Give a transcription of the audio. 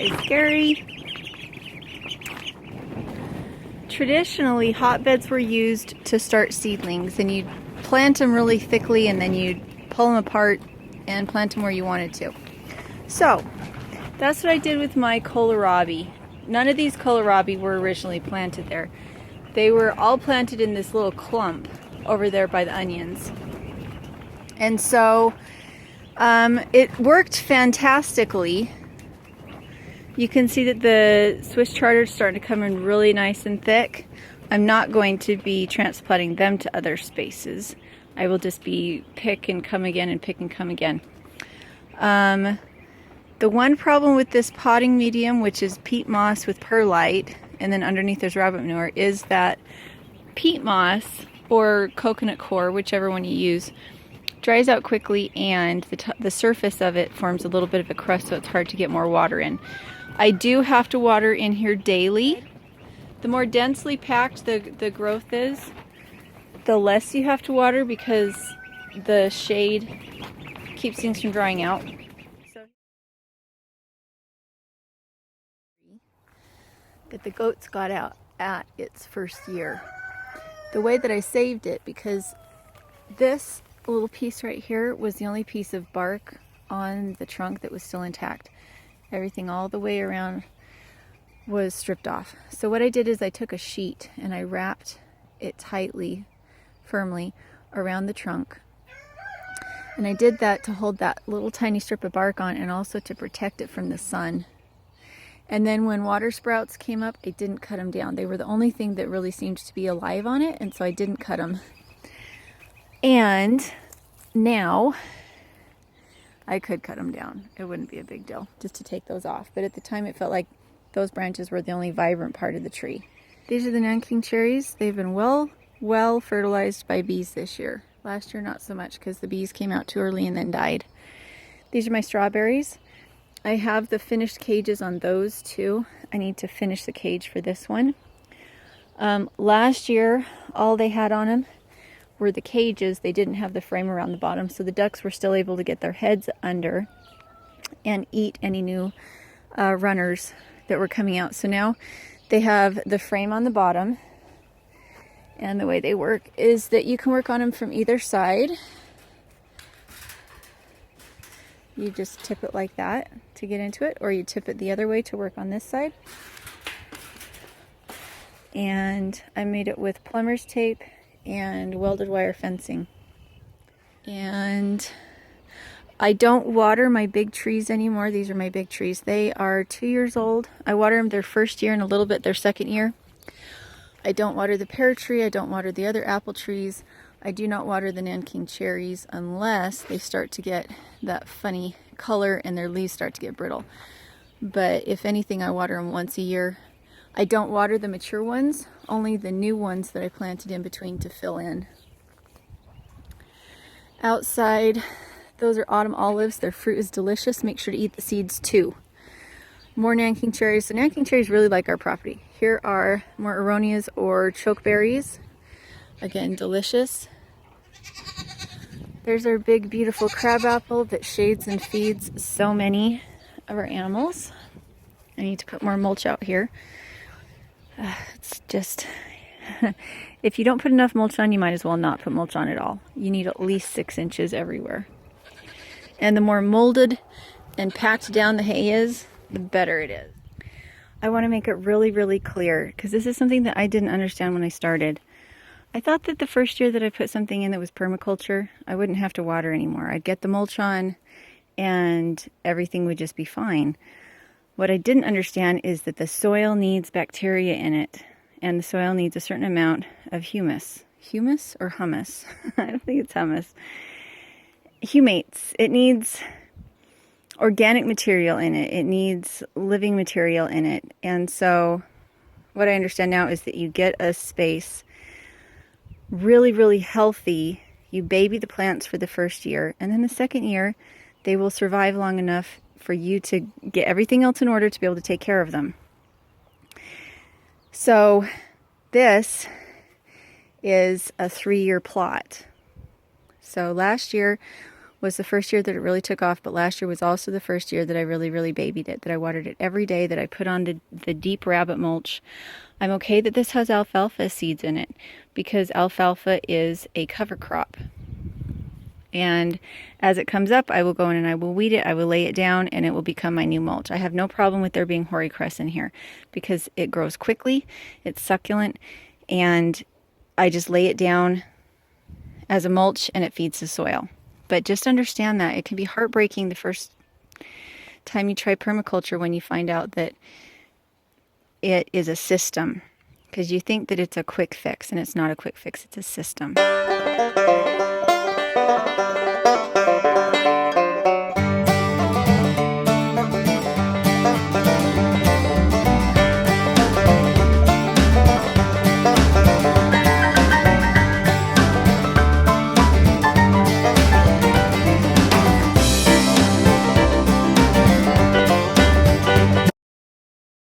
Hi, Gary. Traditionally, hotbeds were used to start seedlings, and you'd plant them really thickly and then you'd pull them apart and plant them where you wanted to. So, that's what I did with my kohlrabi. None of these kohlrabi were originally planted there. They were all planted in this little clump over there by the onions. And so, it worked fantastically. You can see that the Swiss Charter is starting to come in really nice and thick. I'm not going to be transplanting them to other spaces. I will just be pick and come again and pick and come again. The one problem with this potting medium, which is peat moss with perlite, and then underneath there's rabbit manure, is that peat moss or coconut coir, whichever one you use, dries out quickly, and the surface of it forms a little bit of a crust, so it's hard to get more water in. I do have to water in here daily. The more densely packed the growth is, the less you have to water because the shade keeps things from drying out. So, that the goats got out at its first year. The way that I saved it, because this little piece right here was the only piece of bark on the trunk that was still intact. Everything all the way around was stripped off. So what I did is I took a sheet and I wrapped it tightly, firmly around the trunk. And I did that to hold that little tiny strip of bark on, and also to protect it from the sun. And then when water sprouts came up, I didn't cut them down. They were the only thing that really seemed to be alive on it, and so I didn't cut them. And now I could cut them down. It wouldn't be a big deal just to take those off. But at the time it felt like those branches were the only vibrant part of the tree. These are the Nanking cherries. They've been well fertilized by bees this year. Last year not so much because the bees came out too early and then died. These are my strawberries. I have the finished cages on those too. I need to finish the cage for this one. Last year all they had on them were the cages. They didn't have the frame around the bottom, so the ducks were still able to get their heads under and eat any new runners that were coming out. So now they have the frame on the bottom, and the way they work is that you can work on them from either side. You just tip it like that to get into it, or you tip it the other way to work on this side. And I made it with plumber's tape and welded wire fencing. And I don't water my big trees anymore. These are my big trees. They are 2 years old. I water them their first year and a little bit their second year. I don't water the pear tree. I don't water the other apple trees. I do not water the Nanking cherries unless they start to get that funny color and their leaves start to get brittle. But if anything, I water them once a year. I don't water the mature ones, only the new ones that I planted in between to fill in. Outside, those are autumn olives. Their fruit is delicious. Make sure to eat the seeds too. More Nanking cherries. So Nanking cherries really like our property. Here are more aronias or chokeberries. Again, delicious. There's our big, beautiful crabapple that shades and feeds so many of our animals. I need to put more mulch out here. It's just, if you don't put enough mulch on, you might as well not put mulch on at all. You need at least 6 inches everywhere. And the more molded and packed down the hay is, the better it is. I want to make it really, really clear, because this is something that I didn't understand when I started. I thought that the first year that I put something in that was permaculture, I wouldn't have to water anymore. I'd get the mulch on and everything would just be fine. What I didn't understand is that the soil needs bacteria in it, and the soil needs a certain amount of humus. Humus or hummus? I don't think it's hummus. Humates. It needs organic material in it. It needs living material in it. And so what I understand now is that you get a space really, really healthy. You baby the plants for the first year, and then the second year they will survive long enough for you to get everything else in order to be able to take care of them. So this is a 3-year plot. So last year was the first year that it really took off, but last year was also the first year that I really, really babied it, that I watered it every day, that I put on the deep rabbit mulch. I'm okay that this has alfalfa seeds in it because alfalfa is a cover crop. And as it comes up, I will go in and I will weed it, I will lay it down, and it will become my new mulch. I have no problem with there being hoary cress in here because it grows quickly, it's succulent, and I just lay it down as a mulch and it feeds the soil. But just understand that it can be heartbreaking the first time you try permaculture when you find out that it is a system, because you think that it's a quick fix, and it's not a quick fix, it's a system.